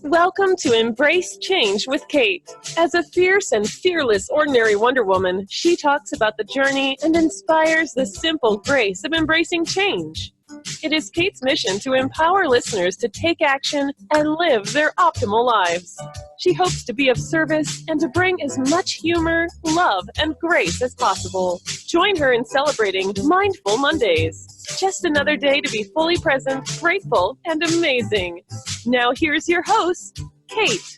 Welcome to Embrace Change with Kate. As a fierce and fearless ordinary Wonder Woman, she talks about the journey and inspires the simple grace of embracing change. It is Kate's mission to empower listeners to take action and live their optimal lives. She hopes to be of service and to bring as much humor, love, and grace as possible. Join her in celebrating Mindful Mondays. Just another day to be fully present, grateful, and amazing. Now here's your host, Kate.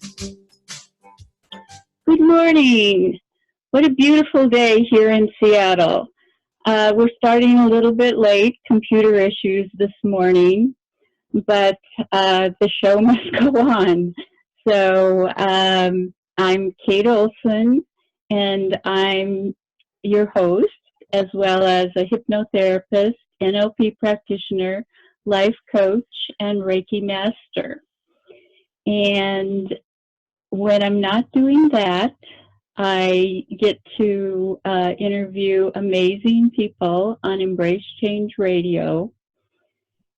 Good morning. What a beautiful day here in Seattle. We're starting a little bit late, computer issues this morning, but the show must go on. So I'm Kate Olson, and I'm your host, as well as a hypnotherapist, NLP practitioner, life coach, and Reiki master. And when I'm not doing that, I get to interview amazing people on Embrace Change Radio.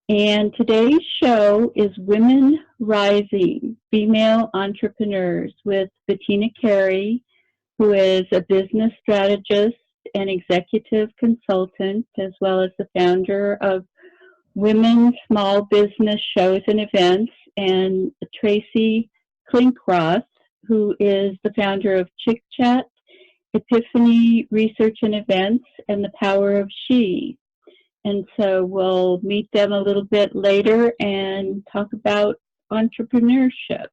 And today's show is Women Rising, Female Entrepreneurs with Bettina Carey, who is a business strategist and executive consultant, as well as the founder of Women's Small Business Shows and Events, and Tracy Klinkroth, who is the founder of Chick Chat, Epiphany Research and Events, and The Power of She. And so we'll meet them a little bit later and talk about entrepreneurship.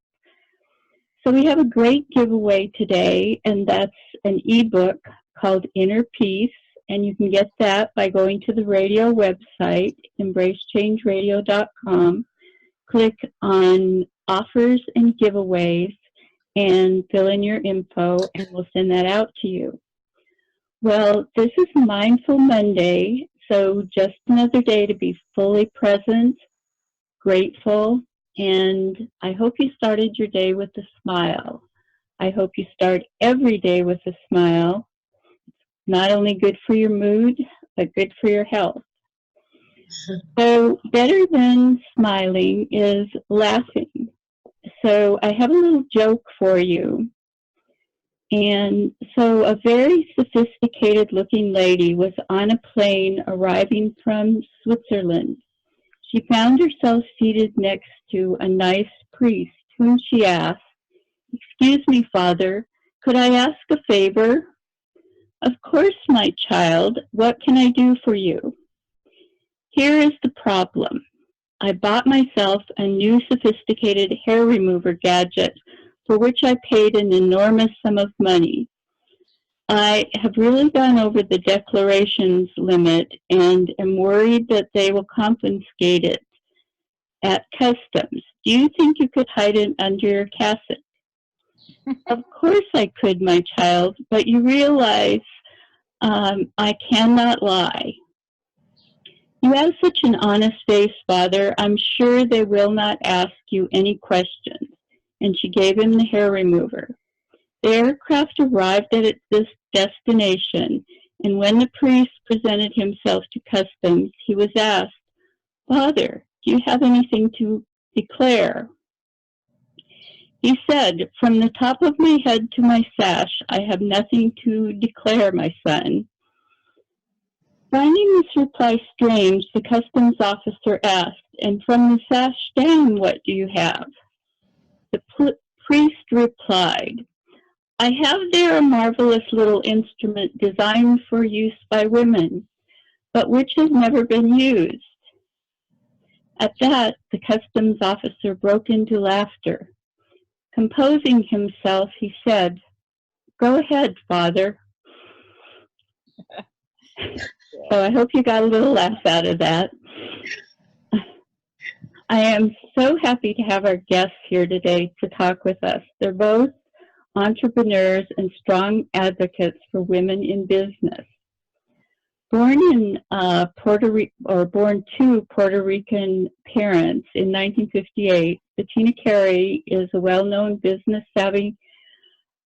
So we have a great giveaway today, and that's an ebook called Inner Peace, and you can get that by going to the radio website, embracechangeradio.com, click on Offers and Giveaways, and fill in your info, and we'll send that out to you. Well, this is Mindful Monday, so just another day to be fully present, grateful, and I hope you started your day with a smile. I hope you start every day with a smile. Not only good for your mood, but good for your health. So better than smiling is laughing. So I have a little joke for you. And so a very sophisticated looking lady was on a plane arriving from Switzerland. She found herself seated next to a nice priest, whom she asked, "Excuse me, Father, could I ask a favor?" "Of course, my child. What can I do for you?" "Here is the problem. I bought myself a new sophisticated hair remover gadget for which I paid an enormous sum of money. I have really gone over the declarations limit and am worried that they will confiscate it at customs. Do you think you could hide it under your cassock?" "Of course I could, my child, but you realize I cannot lie." "You have such an honest face, Father. I'm sure they will not ask you any questions." And she gave him the hair remover. The aircraft arrived at its destination, and when the priest presented himself to customs, he was asked, "Father, do you have anything to declare?" He said, "From the top of my head to my sash, I have nothing to declare, my son." Finding this reply strange, the customs officer asked, "And from the sash down, what do you have?" The priest replied, "I have there a marvelous little instrument designed for use by women, but which has never been used." At that, the customs officer broke into laughter. Composing himself, he said, "Go ahead, Father." So I hope you got a little laugh out of that. I am so happy to have our guests here today to talk with us. They're both entrepreneurs and strong advocates for women in business. Born to Puerto Rican parents in 1958, Bettina Carey is a well-known business-savvy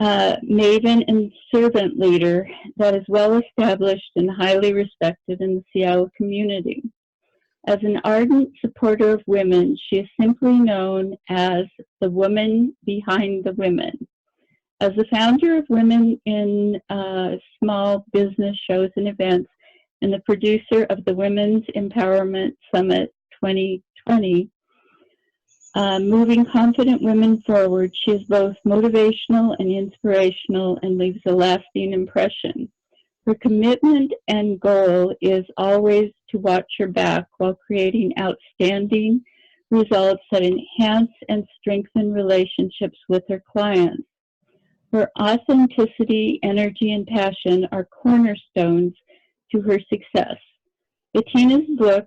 maven and servant leader that is well established and highly respected in the Seattle community. As an ardent supporter of women, she is simply known as the woman behind the women. As the founder of Women in Small Business Shows and Events and the producer of the Women's Empowerment Summit 2020, Moving Confident Women Forward, she is both motivational and inspirational and leaves a lasting impression. Her commitment and goal is always to watch her back while creating outstanding results that enhance and strengthen relationships with her clients. Her authenticity, energy, and passion are cornerstones to her success. Bettina's book,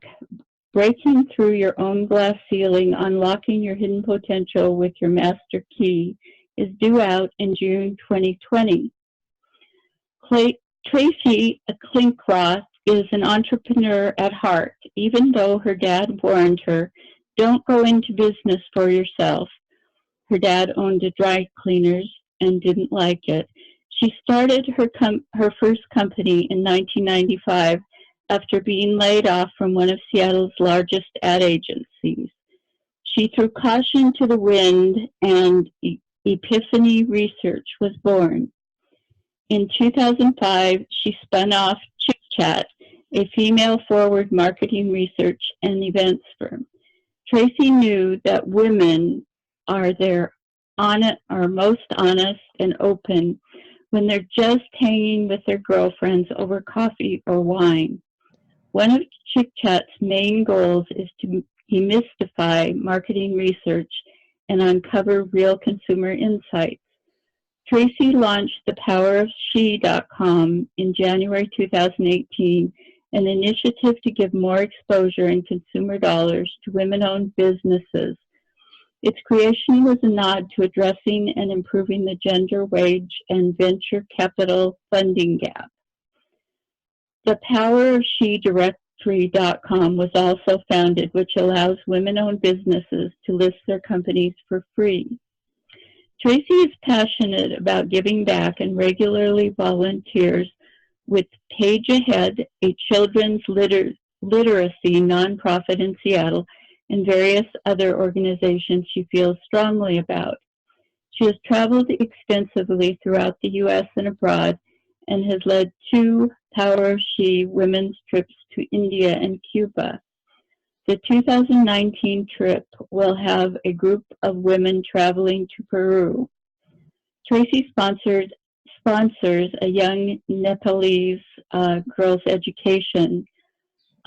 Breaking Through Your Own Glass Ceiling, Unlocking Your Hidden Potential with Your Master Key, is due out in June 2020. Tracy Klinkroth is an entrepreneur at heart. Even though her dad warned her, don't go into business for yourself. Her dad owned a dry cleaners and didn't like it. She started her first company in 1995 after being laid off from one of Seattle's largest ad agencies. She threw caution to the wind, and Epiphany Research was born. In 2005, she spun off Chick Chat, a female-forward marketing research and events firm. Tracy knew that women are most honest and open when they're just hanging with their girlfriends over coffee or wine. One of Chick Chat's main goals is to demystify marketing research and uncover real consumer insights. Tracy launched thepowerofshe.com in January 2018, an initiative to give more exposure and consumer dollars to women-owned businesses. Its creation was a nod to addressing and improving the gender wage and venture capital funding gap. Thepowerofshe.com was also founded, which allows women-owned businesses to list their companies for free. Tracy is passionate about giving back and regularly volunteers with Page Ahead, a children's literacy nonprofit in Seattle, and various other organizations she feels strongly about. She has traveled extensively throughout the U.S. and abroad and has led 2 Power of She women's trips to India and Cuba. The 2019 trip will have a group of women traveling to Peru. Tracy sponsors a young Nepalese girl's education.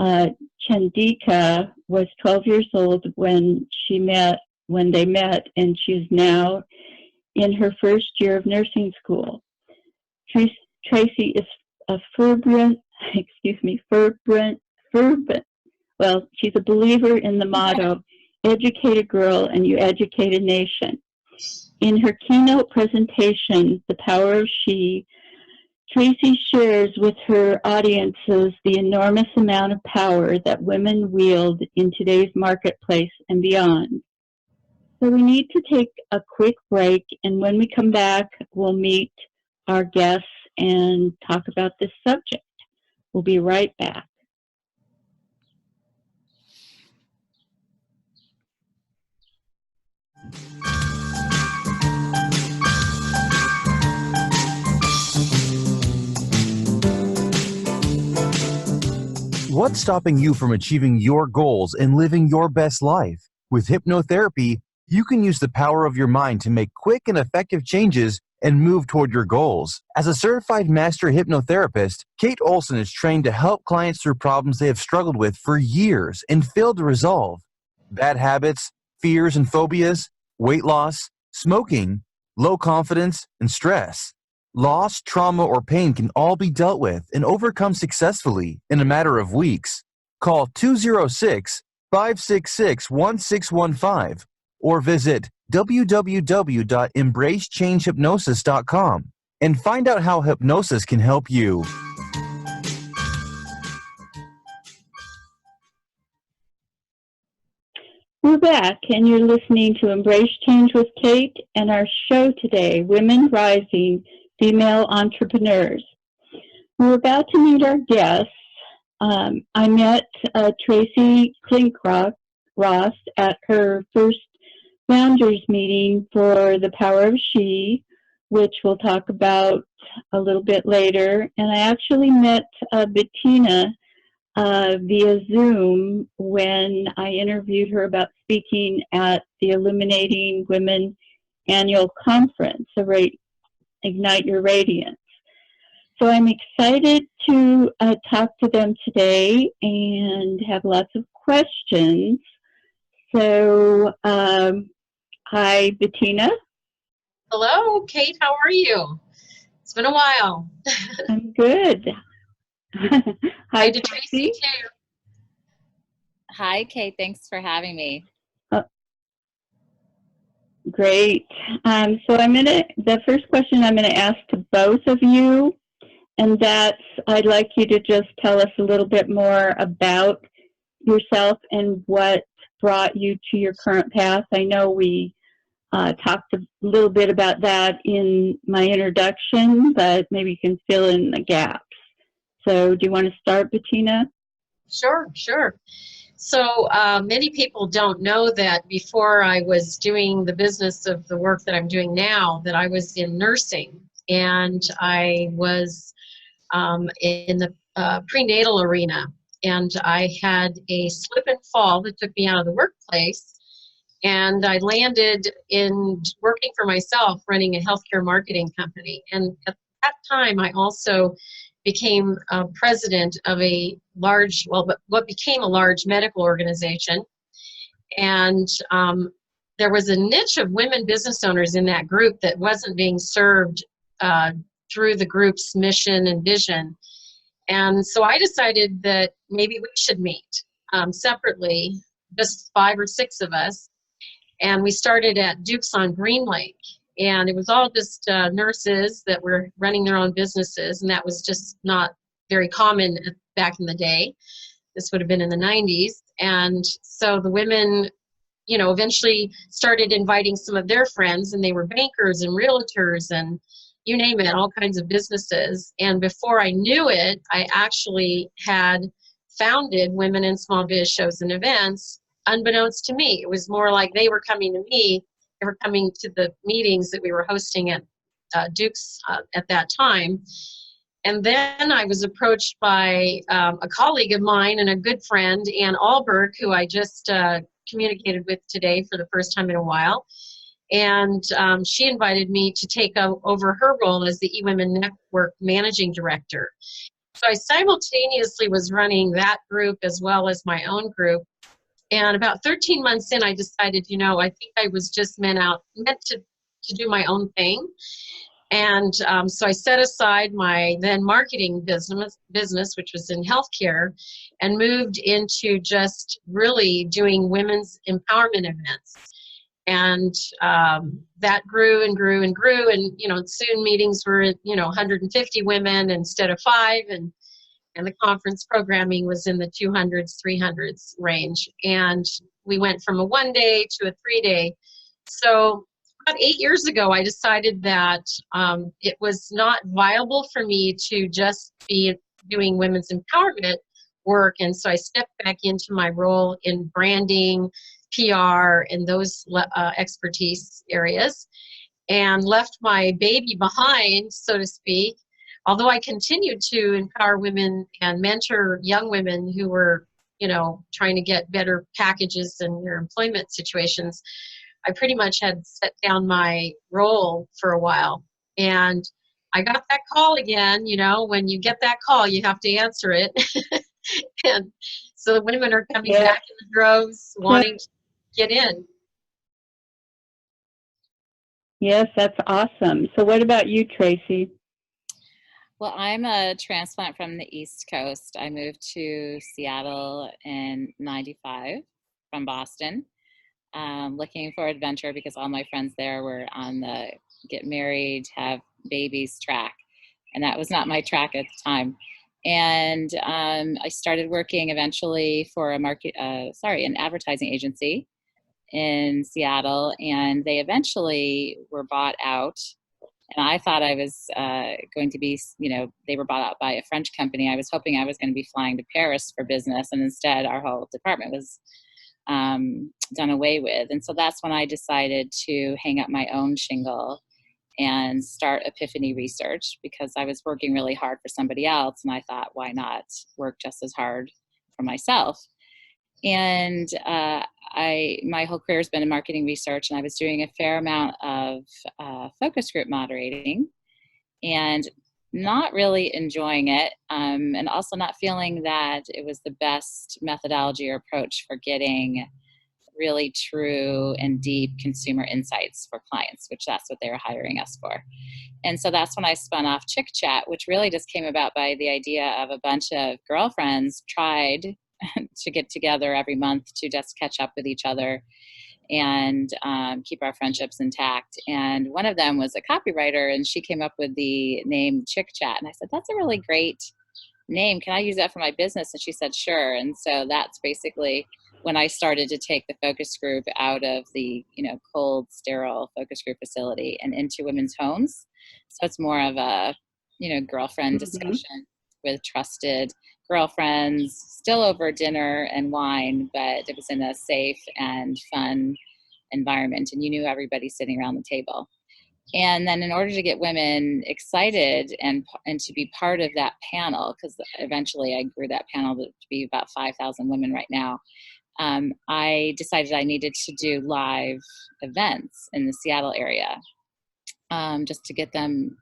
Chandika was 12 years old when they met, and she's now in her first year of nursing school. Tracy is a fervent, well, she's a believer in the motto, educate a girl and you educate a nation. In her keynote presentation, The Power of She, Tracy shares with her audiences the enormous amount of power that women wield in today's marketplace and beyond. So we need to take a quick break, and when we come back, we'll meet our guests and talk about this subject. We'll be right back. What's stopping you from achieving your goals and living your best life? With hypnotherapy, you can use the power of your mind to make quick and effective changes and move toward your goals. As a certified master hypnotherapist, Kate Olson is trained to help clients through problems they have struggled with for years and failed to resolve. Bad habits, fears and phobias, weight loss, smoking, low confidence, and stress. Loss, trauma, or pain can all be dealt with and overcome successfully in a matter of weeks. Call 206-566-1615 or visit www.embracechangehypnosis.com and find out how hypnosis can help you. We're back, and you're listening to Embrace Change with Kate and our show today, Women Rising Female Entrepreneurs. We're about to meet our guests. I met Tracy Klinkroth at her first founders meeting for the Power of She, which we'll talk about a little bit later. And I actually met Bettina via Zoom when I interviewed her about speaking at the Illuminating Women Annual Conference, Ignite Your Radiance. So I'm excited to talk to them today and have lots of questions. So, hi, Bettina. Hello, Kate. How are you? It's been a while. I'm good. Hi, to Tracy Tracy. too. Hi, Kate. Thanks for having me. Great. So the first question I'm gonna ask to both of you, and that's, I'd like you to just tell us a little bit more about yourself and what brought you to your current path. I know we talked a little bit about that in my introduction, but maybe you can fill in the gaps. So do you want to start, Bettina? Sure. So many people don't know that before I was doing the business of the work that I'm doing now, that I was in nursing, and I was in the prenatal arena, and I had a slip and fall that took me out of the workplace, and I landed in working for myself, running a healthcare marketing company. And at that time, I also became president of a large, what became a large medical organization. And there was a niche of women business owners in that group that wasn't being served through the group's mission and vision. And so I decided that maybe we should meet separately, just 5 or 6 of us. And we started at Duke's on Green Lake. And it was all just nurses that were running their own businesses. And that was just not very common back in the day. This would have been in the 90s. And so the women, eventually started inviting some of their friends, and they were bankers and realtors and you name it, all kinds of businesses. And before I knew it, I actually had founded Women in Small Biz Shows and Events, unbeknownst to me. It was more like they were coming to me. They were coming to the meetings that we were hosting at Duke's at that time. And then I was approached by a colleague of mine and a good friend, Ann Alberg, who I just communicated with today for the first time in a while. And she invited me to take over her role as the eWomen Network Managing Director. So I simultaneously was running that group as well as my own group. And about 13 months in, I decided, I think I was just meant to do my own thing. And so I set aside my then marketing business, which was in healthcare, and moved into just really doing women's empowerment events. And that grew and grew and grew. And, soon meetings were, 150 women instead of 5. And the conference programming was in the 200s, 300s range. And we went from a 1-day to a 3-day. So about 8 years ago, I decided that it was not viable for me to just be doing women's empowerment work. And so I stepped back into my role in branding, PR, and those expertise areas, and left my baby behind, so to speak. Although I continued to empower women and mentor young women who were, trying to get better packages in their employment situations, I pretty much had set down my role for a while. And I got that call again. When you get that call, you have to answer it. And so the women are coming back in the droves, wanting to get in. Yes, that's awesome. So what about you, Tracy? Well, I'm a transplant from the East Coast. I moved to Seattle in '95 from Boston, looking for adventure because all my friends there were on the get married, have babies track. And that was not my track at the time. And I started working eventually for an advertising agency in Seattle, and they eventually were bought out. And I thought I was going to be, they were bought out by a French company. I was hoping I was going to be flying to Paris for business, and instead our whole department was done away with. And so that's when I decided to hang up my own shingle and start Epiphany Research, because I was working really hard for somebody else, and I thought, why not work just as hard for myself? And my whole career has been in marketing research, and I was doing a fair amount of focus group moderating, and not really enjoying it, and also not feeling that it was the best methodology or approach for getting really true and deep consumer insights for clients, which that's what they were hiring us for. And so that's when I spun off Chick Chat, which really just came about by the idea of a bunch of girlfriends tried to get together every month to just catch up with each other and keep our friendships intact. And one of them was a copywriter, and she came up with the name Chick Chat. And I said, that's a really great name. Can I use that for my business? And she said, sure. And so that's basically when I started to take the focus group out of the, cold, sterile focus group facility and into women's homes. So it's more of a, girlfriend discussion with trusted girlfriends, still over dinner and wine, but it was in a safe and fun environment, and you knew everybody sitting around the table. And then in order to get women excited and to be part of that panel, because eventually I grew that panel to be about 5,000 women right now, I decided I needed to do live events in the Seattle area, just to get them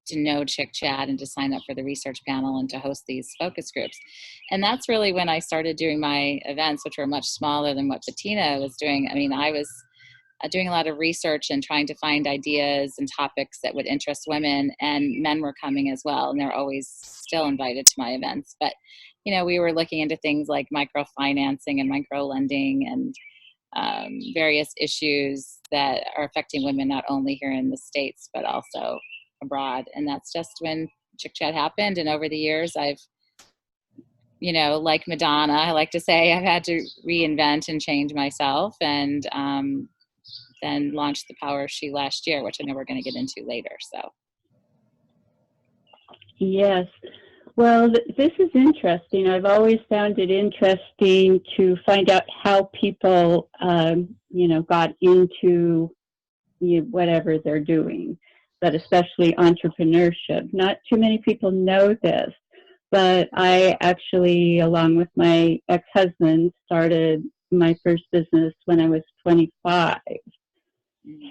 to know Chick Chat and to sign up for the research panel and to host these focus groups. And that's really when I started doing my events, which were much smaller than what Bettina was doing. I mean, I was doing a lot of research and trying to find ideas and topics that would interest women, and men were coming as well, and they're always still invited to my events. But we were looking into things like microfinancing and microlending and various issues that are affecting women not only here in the States but also abroad. And that's just when Chick Chat happened. And over the years, I've like Madonna, I like to say, I've had to reinvent and change myself, and then launched The Power of She last year, which I know we're going to get into later. So Yes. Well, this is interesting. I've always found it interesting to find out how people, got into whatever they're doing, but especially entrepreneurship. Not too many people know this, but I actually, along with my ex-husband, started my first business when I was 25.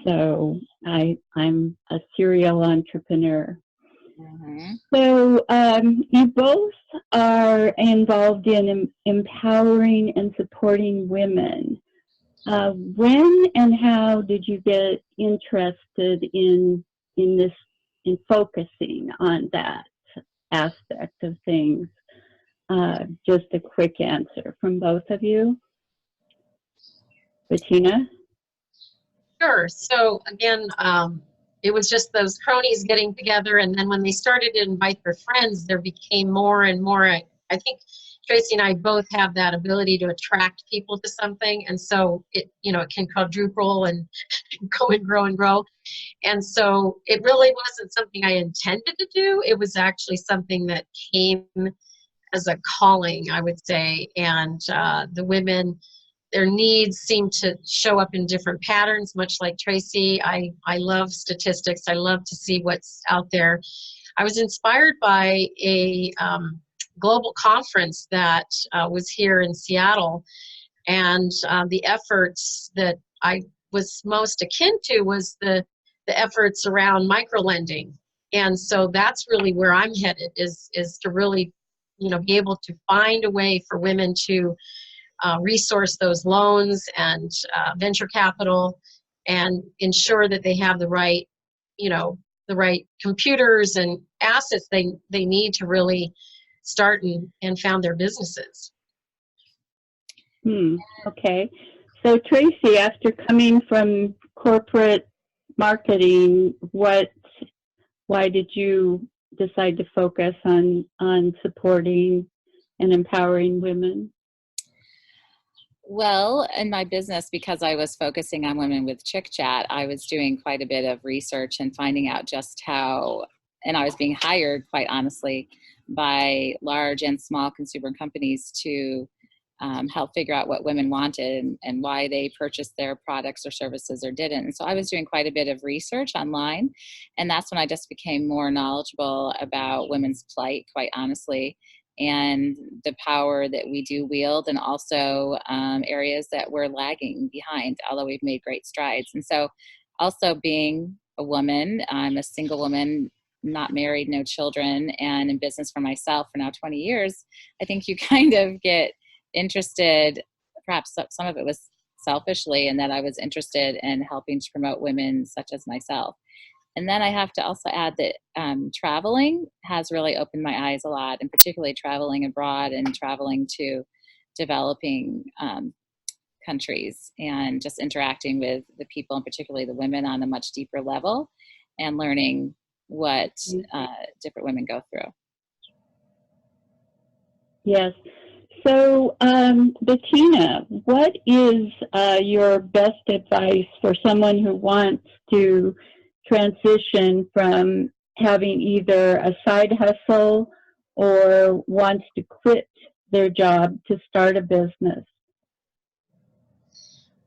So I'm a serial entrepreneur. So you both are involved in empowering and supporting women. When and how did you get interested in focusing on that aspect of things? Just a quick answer from both of you. Bettina? Sure. So again, it was just those cronies getting together, and then when they started to invite their friends, there became more and more. I think Tracy and I both have that ability to attract people to something, and so it can quadruple and go and grow and grow. And so it really wasn't something I intended to do. It was actually something that came as a calling, I would say. And the women, their needs seem to show up in different patterns, much like Tracy. I love statistics. I love to see what's out there. I was inspired by a global conference that was here in Seattle. And the efforts that I was most akin to was the efforts around microlending. And so that's really where I'm headed, is to really, be able to find a way for women to resource those loans and venture capital, and ensure that they have the right computers and assets they need to really start and found their businesses. Okay. So Tracy, after coming from corporate marketing, why did you decide to focus on supporting and empowering women? Well, in my business, because I was focusing on women with Chick Chat, I was doing quite a bit of research and finding out just how, and I was being hired, quite honestly, by large and small consumer companies to help figure out what women wanted and why they purchased their products or services or didn't. And so I was doing quite a bit of research online, and that's when I just became more knowledgeable about women's plight, quite honestly, and the power that we do wield, and also areas that we're lagging behind, although we've made great strides. And so also being a woman, I'm a single woman, not married, no children, and in business for myself for now 20 years, I think you kind of get interested, perhaps some of it was selfishly, and that I was interested in helping to promote women such as myself. And then I have to also add that traveling has really opened my eyes a lot, and particularly traveling abroad and traveling to developing countries and just interacting with the people, and particularly the women, on a much deeper level, and learning what different women go through. Yes. So, Bettina, what is your best advice for someone who wants to transition from having either a side hustle or wants to quit their job to start a business?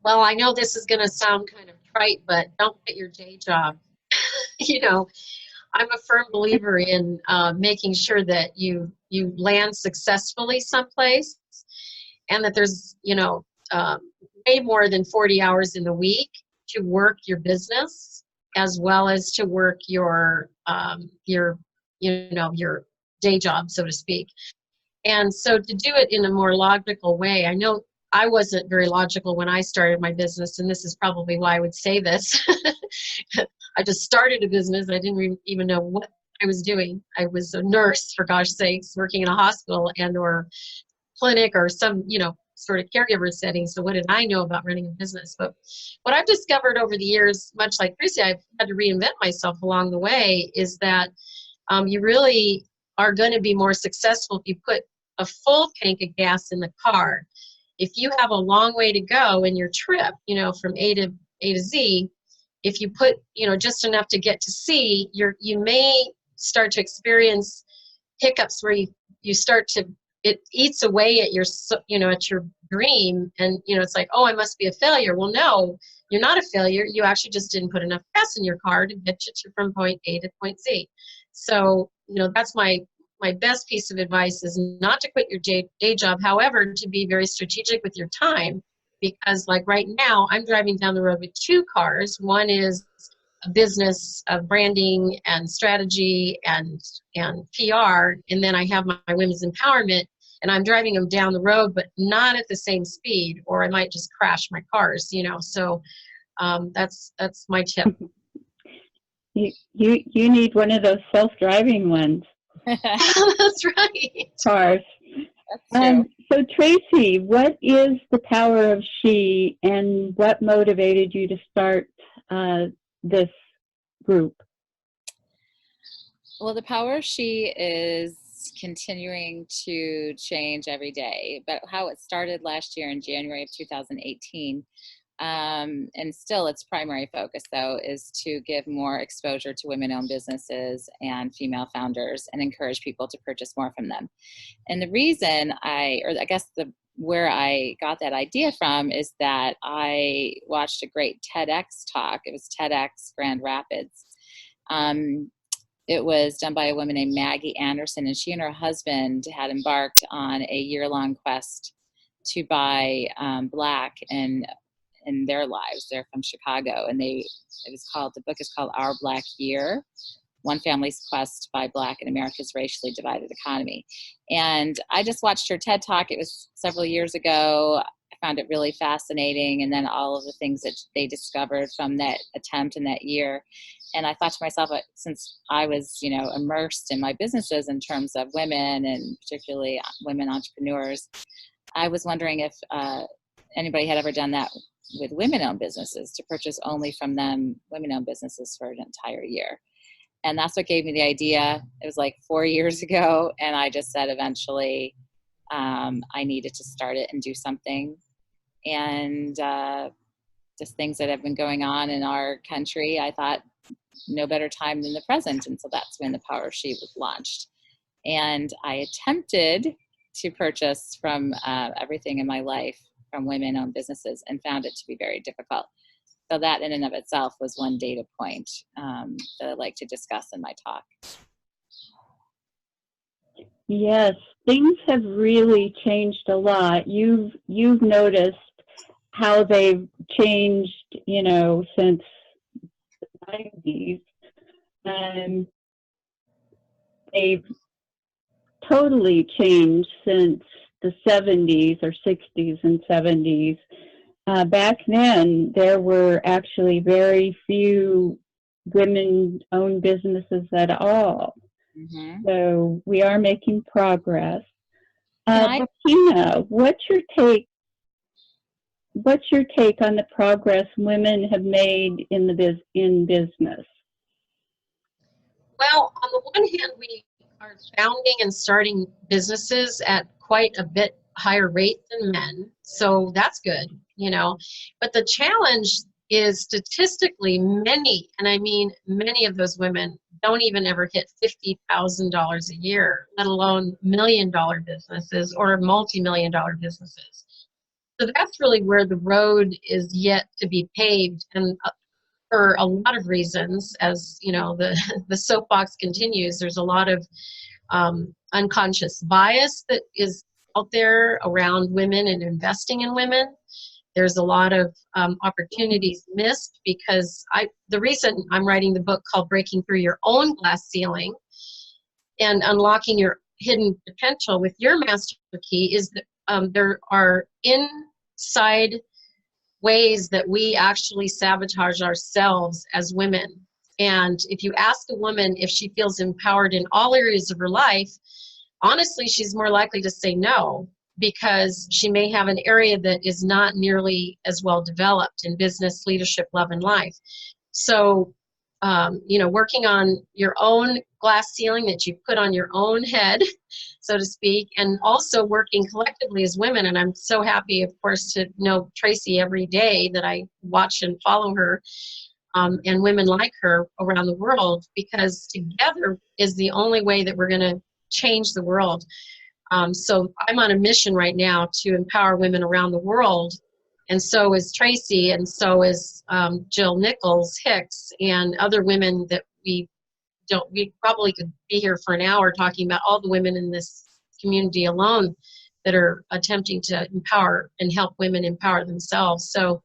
Well, I know this is going to sound kind of trite, but don't quit your day job. You know, I'm a firm believer in making sure that you land successfully someplace, and that there's, you know, way more than 40 hours in the week to work your business, as well as to work your day job, so to speak. And so to do it in a more logical way, I know I wasn't very logical when I started my business, and this is probably why I would say this. I just started a business. I didn't even know what I was doing. I was a nurse, for gosh sakes, working in a hospital and or clinic or some, you know, sort of caregiver setting. So what did I know about running a business? But what I've discovered over the years, much like Tracy, I've had to reinvent myself along the way, is that you really are going to be more successful if you put a full tank of gas in the car. If you have a long way to go in your trip, you know, from A to Z, if you put, you know, just enough to get to C, you may start to experience hiccups where you start to, it eats away at your, you know, at your dream, and, you know, it's like, oh, I must be a failure. Well, no, you're not a failure. You actually just didn't put enough gas in your car to get you to from point A to point Z. So, you know, that's my best piece of advice, is not to quit your day job. However, to be very strategic with your time, because like right now I'm driving down the road with two cars. One is a business of branding and strategy and PR, and then I have my women's empowerment, and I'm driving them down the road, but not at the same speed, or I might just crash my cars, you know. So that's my tip. You need one of those self-driving ones. That's right. Cars. That's true. So Tracy, what is the power of she, and what motivated you to start this group? Well, the power of she is continuing to change every day, but how it started last year in January of 2018, and still its primary focus, though, is to give more exposure to women-owned businesses and female founders, and encourage people to purchase more from them. And the reason where I got that idea from is that I watched a great TEDx talk. It was TEDx Grand Rapids. It was done by a woman named Maggie Anderson, and she and her husband had embarked on a year-long quest to buy Black in their lives. They're from Chicago, and the book is called Our Black Year: One Family's Quest to Buy Black in America's Racially Divided Economy. And I just watched her TED Talk. It was several years ago. I found it really fascinating, and then all of the things that they discovered from that attempt in that year. And I thought to myself, since I was, you know, immersed in my businesses in terms of women, and particularly women entrepreneurs, I was wondering if anybody had ever done that with women-owned businesses, to purchase only from them women-owned businesses for an entire year. And that's what gave me the idea. It was like 4 years ago, and I just said eventually I needed to start it and do something. And just things that have been going on in our country, I thought no better time than the present. And so that's when the Power of She was launched. And I attempted to purchase from everything in my life from women-owned businesses, and found it to be very difficult. So that in and of itself was one data point that I'd like to discuss in my talk. Yes, things have really changed a lot. You've noticed how they've changed, since the 90s. They've totally changed since the 70s or 60s and 70s. Back then, there were actually very few women-owned businesses at all. Mm-hmm. So we are making progress. Bettina, what's your take on the progress women have made in business? Well, on the one hand, we are founding and starting businesses at quite a bit higher rate than men, so that's good, But the challenge is statistically many, and I mean many of those women don't even ever hit $50,000 a year, let alone million-dollar businesses or multi-million-dollar businesses. So that's really where the road is yet to be paved, and for a lot of reasons, as the soapbox continues, there's a lot of unconscious bias that is out there around women and investing in women. There's a lot of opportunities missed because the reason I'm writing the book called Breaking Through Your Own Glass Ceiling and Unlocking Your Hidden Potential with Your Master Key is that there are inside ways that we actually sabotage ourselves as women. And if you ask a woman if she feels empowered in all areas of her life, honestly, she's more likely to say no, because she may have an area that is not nearly as well developed in business, leadership, love, and life. So, working on your own glass ceiling that you put on your own head, so to speak, and also working collectively as women. And I'm so happy, of course, to know Tracy every day, that I watch and follow her, and women like her around the world, because together is the only way that we're going to change the world. So I'm on a mission right now to empower women around the world. And so is Tracy, and so is Jill Nichols Hicks, and other women that we probably could be here for an hour talking about all the women in this community alone that are attempting to empower and help women empower themselves. So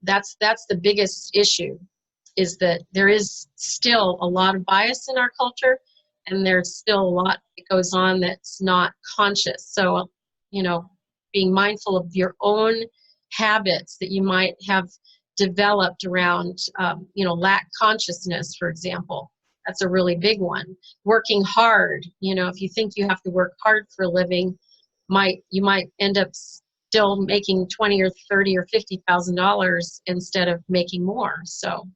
that's the biggest issue, is that there is still a lot of bias in our culture, and there's still a lot that goes on that's not conscious. So, being mindful of your own habits that you might have developed around, lack consciousness, for example. That's a really big one. Working hard, if you think you have to work hard for a living, you might end up still making $20 or $30 or $50,000 instead of making more. So,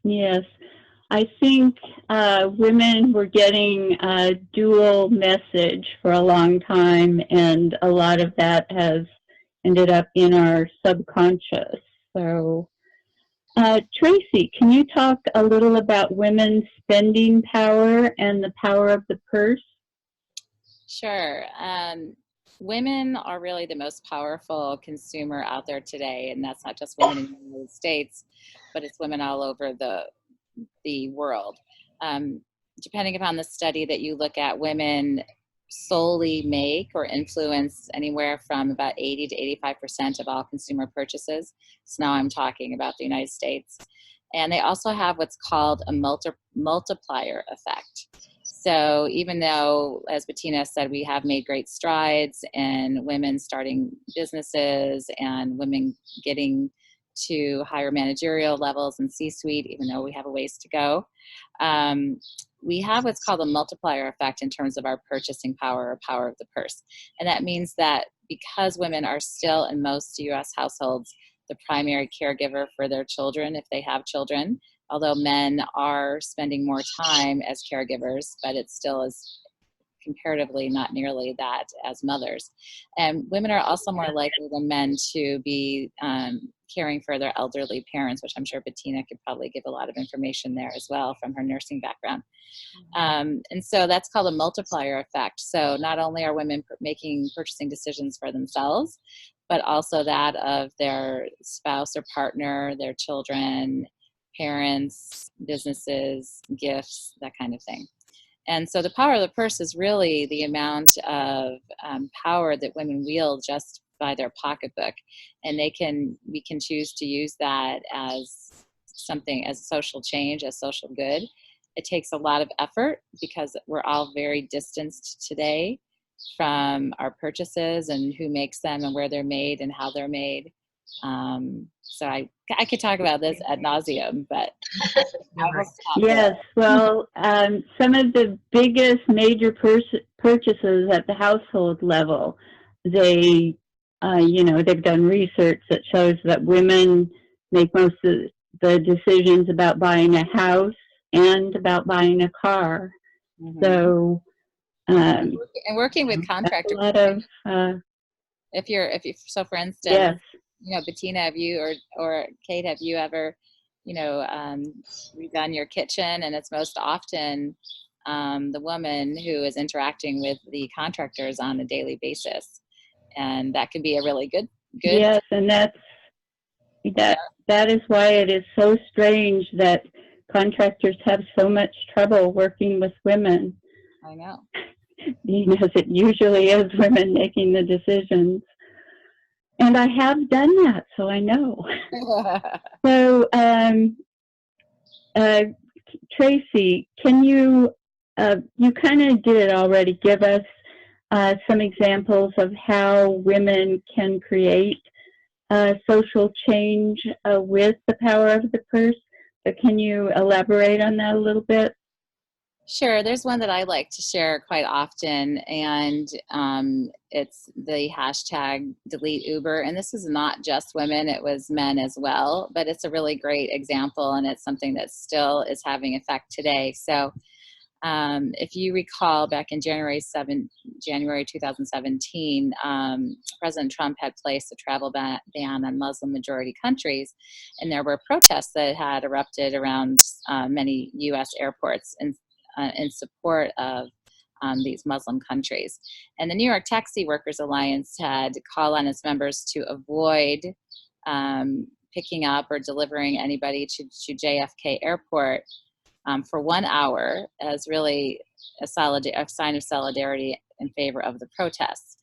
yes, I think women were getting a dual message for a long time, and a lot of that has ended up in our subconscious. So, Tracy, can you talk a little about women's spending power and the power of the purse? Sure. Women are really the most powerful consumer out there today, and that's not just women in the United States, but it's women all over the world. Depending upon the study that you look at, women solely make or influence anywhere from about 80 to 85% of all consumer purchases. So now I'm talking about the United States. And they also have what's called a multiplier effect. So even though, as Bettina said, we have made great strides in women starting businesses and women getting to higher managerial levels and C-suite, even though we have a ways to go, we have what's called a multiplier effect in terms of our purchasing power or power of the purse. And that means that because women are still in most U.S. households the primary caregiver for their children if they have children, although men are spending more time as caregivers, but it still is comparatively not nearly that as mothers. And women are also more likely than men to be caring for their elderly parents, which I'm sure Bettina could probably give a lot of information there as well from her nursing background. And so that's called a multiplier effect. So not only are women making purchasing decisions for themselves, but also that of their spouse or partner, their children, parents, businesses, gifts, that kind of thing. And so the power of the purse is really the amount of power that women wield just by their pocketbook. And we can choose to use that as something, as social change, as social good. It takes a lot of effort because we're all very distanced today from our purchases and who makes them and where they're made and how they're made. So I could talk about this ad nauseum, but I will stop there. Yes, well, some of the biggest major purchases at the household level, they've done research that shows that women make most of the decisions about buying a house and about buying a car. Mm-hmm. So, and working with contractors. A lot of, so for instance, yes. Bettina, have you or Kate, have you ever, redone your kitchen? And it's most often the woman who is interacting with the contractors on a daily basis, and that can be a really good. Yes, and that is why it is so strange that contractors have so much trouble working with women. I know. Because it usually is women making the decisions. And I have done that, so I know. So, Tracy, can you kind of did it already, give us some examples of how women can create social change with the power of the purse? But can you elaborate on that a little bit? Sure. There's one that I like to share quite often, and it's the hashtag delete Uber. And this is not just women, it was men as well, but it's a really great example, and it's something that still is having effect today. So if you recall, back in January 2017, President Trump had placed a travel ban on Muslim-majority countries, and there were protests that had erupted around many U.S. airports in support of these Muslim countries. And the New York Taxi Workers Alliance had called on its members to avoid picking up or delivering anybody to JFK Airport for 1 hour as really a sign of solidarity in favor of the protests.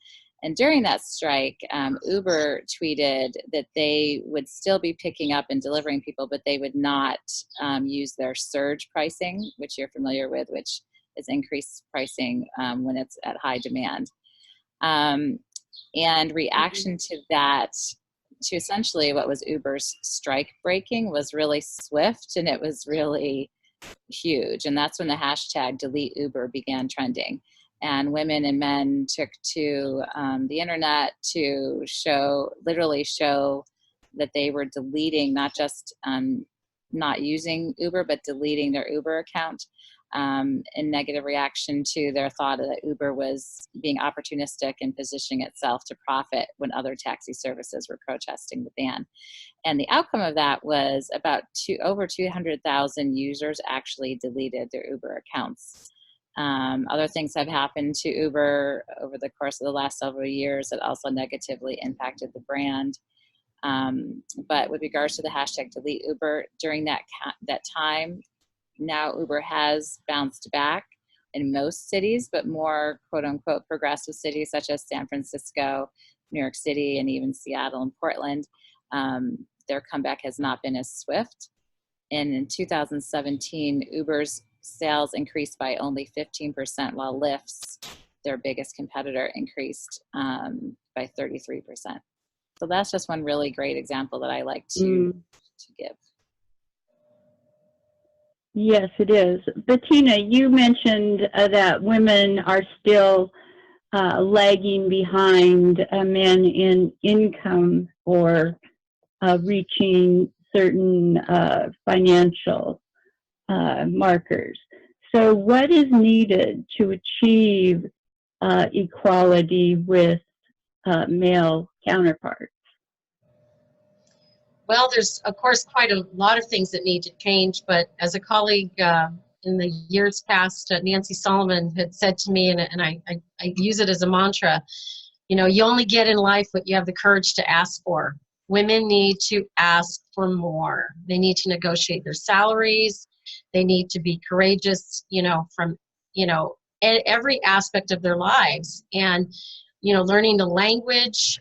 And during that strike, Uber tweeted that they would still be picking up and delivering people, but they would not use their surge pricing, which you're familiar with, which is increased pricing when it's at high demand. And reaction to that, to essentially what was Uber's strike breaking, was really swift, and it was really huge. And that's when the hashtag delete Uber began trending. And women and men took to the internet to literally show that they were deleting, not just not using Uber, but deleting their Uber account in negative reaction to their thought that Uber was being opportunistic and positioning itself to profit when other taxi services were protesting the ban. And the outcome of that was about over 200,000 users actually deleted their Uber accounts. Other things have happened to Uber over the course of the last several years that also negatively impacted the brand. But with regards to the hashtag delete Uber, during that time, now Uber has bounced back in most cities, but more quote unquote progressive cities such as San Francisco, New York City, and even Seattle and Portland, their comeback has not been as swift. And in 2017, Uber's sales increased by only 15%, while Lyft's, their biggest competitor, increased by 33%. So that's just one really great example that I like to give. Yes, it is. Bettina, you mentioned that women are still lagging behind men in income or reaching certain financial markers. So what is needed to achieve equality with male counterparts? Well, there's, of course, quite a lot of things that need to change, but as a colleague in the years past, Nancy Solomon had said to me, and I use it as a mantra, you know, you only get in life what you have the courage to ask for. Women need to ask for more. They need to negotiate their salaries. They need to be courageous, you know, from, you know, every aspect of their lives. And, you know, learning the language,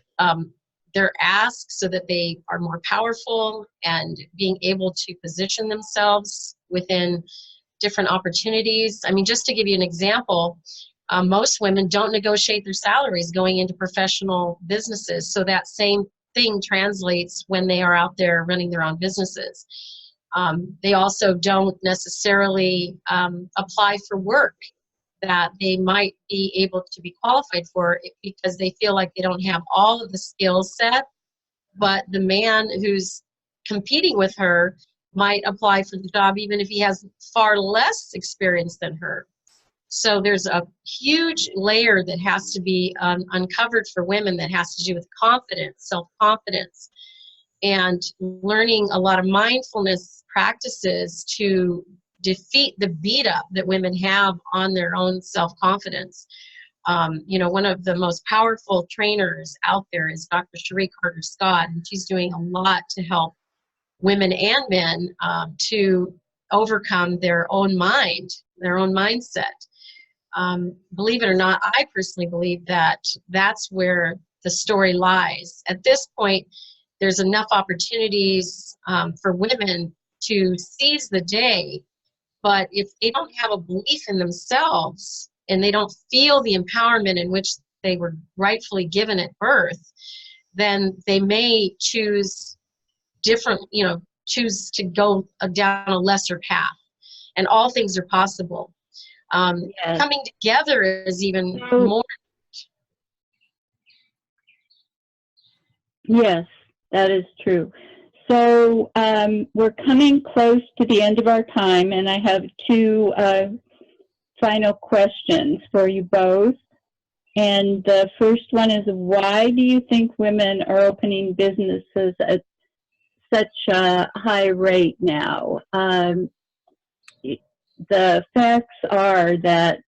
their asks so that they are more powerful, and being able to position themselves within different opportunities. I mean, just to give you an example, most women don't negotiate their salaries going into professional businesses. So that same thing translates when they are out there running their own businesses. They also don't necessarily apply for work that they might be able to be qualified for, because they feel like they don't have all of the skill set, but the man who's competing with her might apply for the job even if he has far less experience than her. So there's a huge layer that has to be uncovered for women that has to do with confidence, self-confidence, and learning a lot of mindfulness practices to defeat the beat up that women have on their own self-confidence. You know, one of the most powerful trainers out there is Dr. Cherie Carter-Scott, and she's doing a lot to help women and men to overcome their own mind, their own mindset. Believe it or not, I personally believe that that's where the story lies. At this point, there's enough opportunities for women to seize the day, but if they don't have a belief in themselves and they don't feel the empowerment in which they were rightfully given at birth, then they may choose different, you know, choose to go down a lesser path. And all things are possible. Yes. Coming together is even So, more. yes, that is true. So we're coming close to the end of our time, and I have two final questions for you both. And the first one is, why do you think women are opening businesses at such a high rate now? The facts are that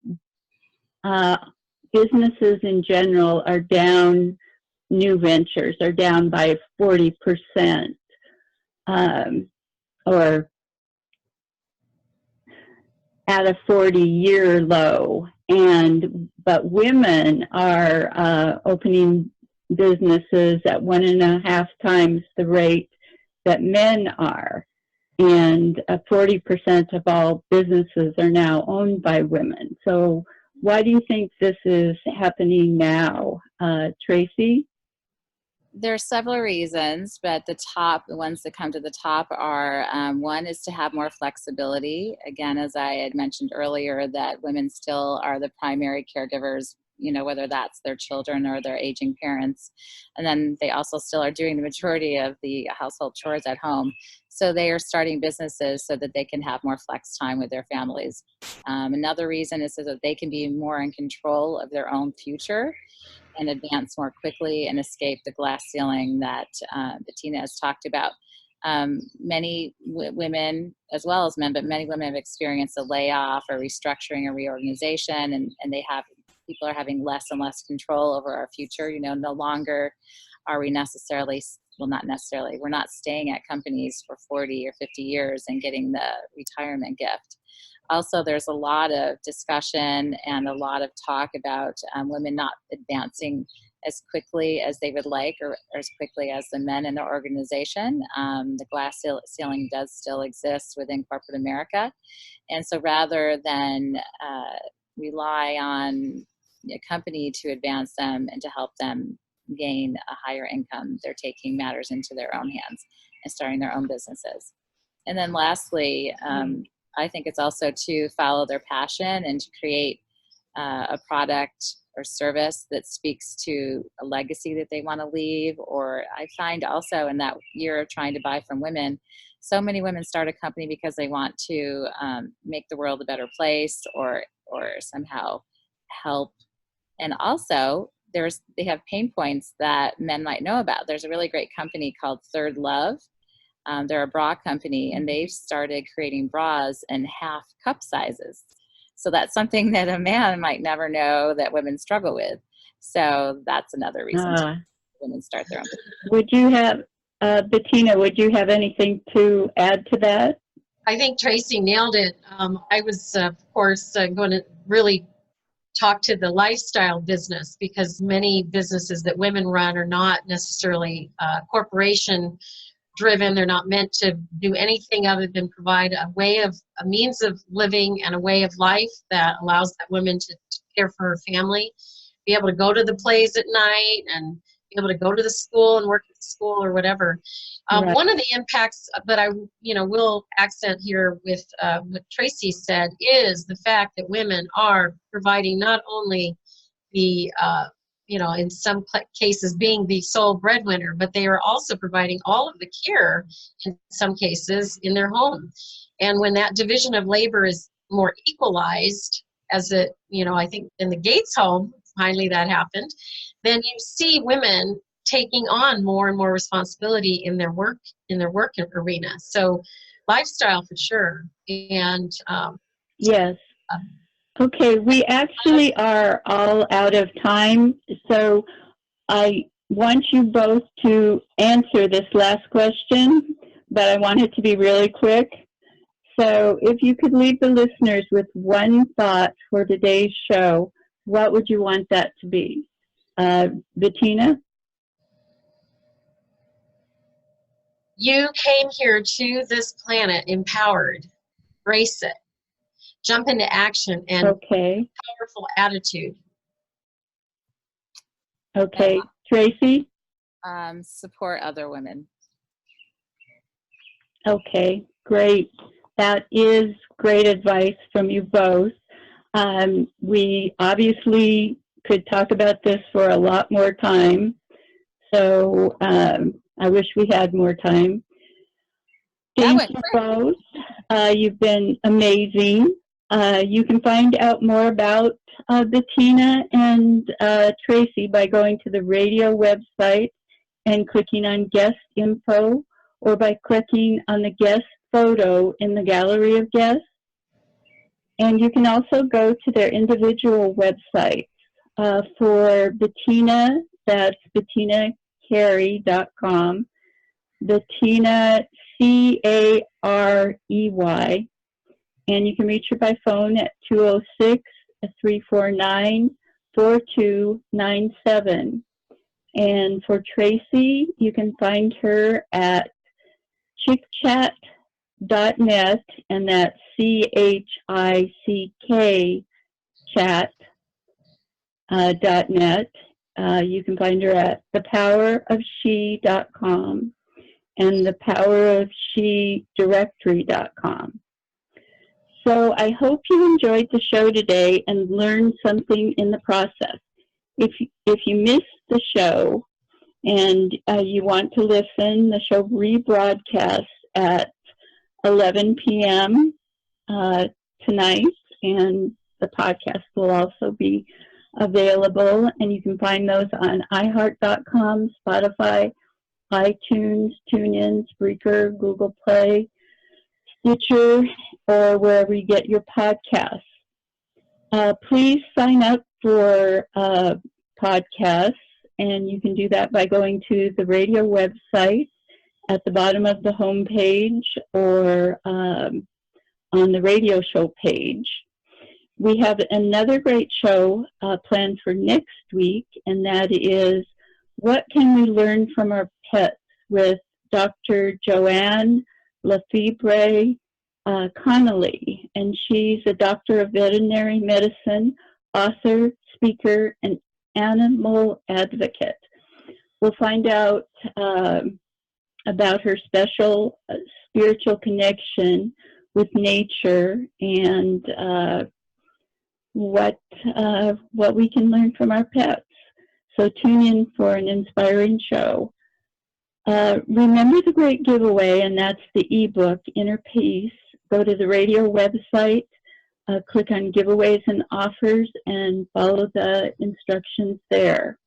businesses in general are down, new ventures are down by 40%, or at a 40-year low. But women are opening businesses at 1.5 times the rate that men are. And 40% of all businesses are now owned by women. So why do you think this is happening now? Tracy? There are several reasons, but the ones that come to the top are, one is to have more flexibility. Again, as I had mentioned earlier, that women still are the primary caregivers, you know, whether that's their children or their aging parents. And then they also still are doing the majority of the household chores at home. So they are starting businesses so that they can have more flex time with their families. Another reason is so that they can be more in control of their own future and advance more quickly and escape the glass ceiling that Bettina has talked about. Many women, as well as men, but many women have experienced a layoff or restructuring or reorganization, and people are having less and less control over our future. You know, no longer are we necessarily, well, not necessarily, we're not staying at companies for 40 or 50 years and getting the retirement gift. Also, there's a lot of discussion and a lot of talk about women not advancing as quickly as they would like, or as quickly as the men in their organization. The glass ceiling does still exist within corporate America. And so rather than rely on a company to advance them and to help them gain a higher income, they're taking matters into their own hands and starting their own businesses. And then lastly, I think it's also to follow their passion and to create a product or service that speaks to a legacy that they want to leave. Or I find also in that year of trying to buy from women, so many women start a company because they want to make the world a better place, or somehow help. And also they have pain points that men might know about. There's a really great company called Third Love. They're a bra company, and they've started creating bras in half cup sizes. So that's something that a man might never know that women struggle with. So that's another reason women start their own business. Would you have, Bettina, would you have anything to add to that? I think Tracy nailed it. I was, of course, going to really talk to the lifestyle business, because many businesses that women run are not necessarily corporation driven. They're not meant to do anything other than provide a means of living and a way of life that allows that woman to care for her family, be able to go to the plays at night, and be able to go to the school and work at the school or whatever. Right. One of the impacts, but I will accent here with what Tracy said, is the fact that women are providing not only the in some cases being the sole breadwinner, but they are also providing all of the care in some cases in their home. And when that division of labor is more equalized, as I think in the Gates home, finally that happened, then you see women taking on more and more responsibility in their work arena. So lifestyle for sure. And yes. Okay, we actually are all out of time, so I want you both to answer this last question, but I want it to be really quick. So if you could leave the listeners with one thought for today's show, what would you want that to be? Bettina? You came here to this planet empowered. Embrace it. Jump into action and powerful attitude. Okay. Tracy? Support other women. Okay, great. That is great advice from you both. We obviously could talk about this for a lot more time, so I wish we had more time. Thank you both. You've been amazing. You can find out more about Bettina and Tracy by going to the radio website and clicking on guest info, or by clicking on the guest photo in the gallery of guests. And you can also go to their individual websites. For Bettina, that's bettinacarey.com. Bettina, C-A-R-E-Y. And you can reach her by phone at 206-349-4297. And for Tracy, you can find her at chickchat.net, and that's C-H-I-C-K chat.net. You can find her at thepowerofshe.com and thepowerofshe directory.com. So I hope you enjoyed the show today and learned something in the process. If you missed the show and you want to listen, the show rebroadcasts at 11 p.m. Tonight, and the podcast will also be available, and you can find those on iHeart.com, Spotify, iTunes, TuneIn, Spreaker, Google Play, Stitcher, or wherever you get your podcasts. Please sign up for podcasts, and you can do that by going to the radio website at the bottom of the home page, or on the radio show page. We have another great show planned for next week, and that is What Can We Learn from Our Pets, with Dr. Joanne Lefebvre Connolly, and she's a doctor of veterinary medicine, author, speaker, and animal advocate. We'll find out about her special spiritual connection with nature, and what we can learn from our pets. So tune in for an inspiring show. Remember the great giveaway, and that's the ebook, Inner Peace. Go to the radio website, click on giveaways and offers, and follow the instructions there.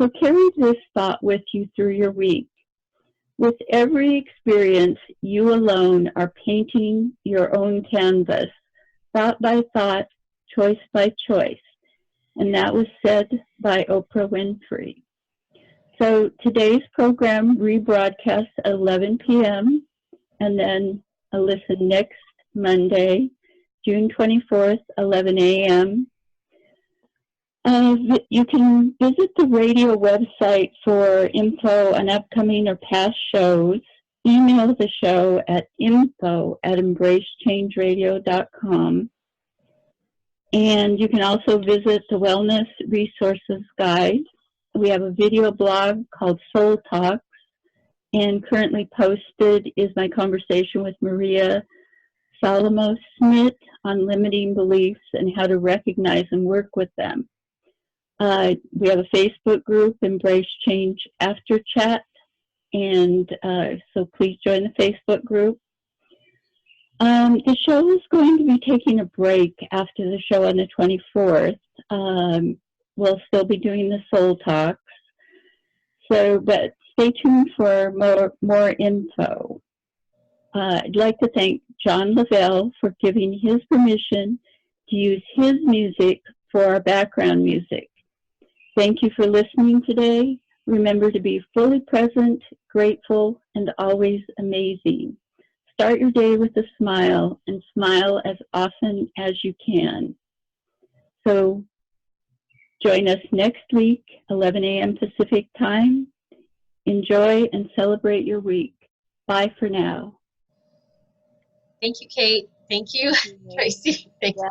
So carry this thought with you through your week. With every experience, you alone are painting your own canvas, thought by thought, choice by choice. And that was said by Oprah Winfrey. So today's program rebroadcasts at 11 p.m. and then a listen next Monday, June 24th, 11 a.m. You can visit the radio website for info on upcoming or past shows. Email the show at info@embracechangeradio.com. And you can also visit the Wellness Resources Guide. We have a video blog called Soul Talks, and currently posted is my conversation with Maria Salamo-Smith on limiting beliefs and how to recognize and work with them. We have a Facebook group, Embrace Change After Chat, and so please join the Facebook group. The show is going to be taking a break after the show on the 24th. We'll still be doing the Soul Talks, but stay tuned for more info. I'd like to thank John Lavelle for giving his permission to use his music for our background music. Thank you for listening today. Remember to be fully present, grateful, and always amazing. Start your day with a smile, and smile as often as you can. So join us next week, 11 a.m. Pacific time. Enjoy and celebrate your week. Bye for now. Thank you, Kate. Thank you, Tracy. Thank you.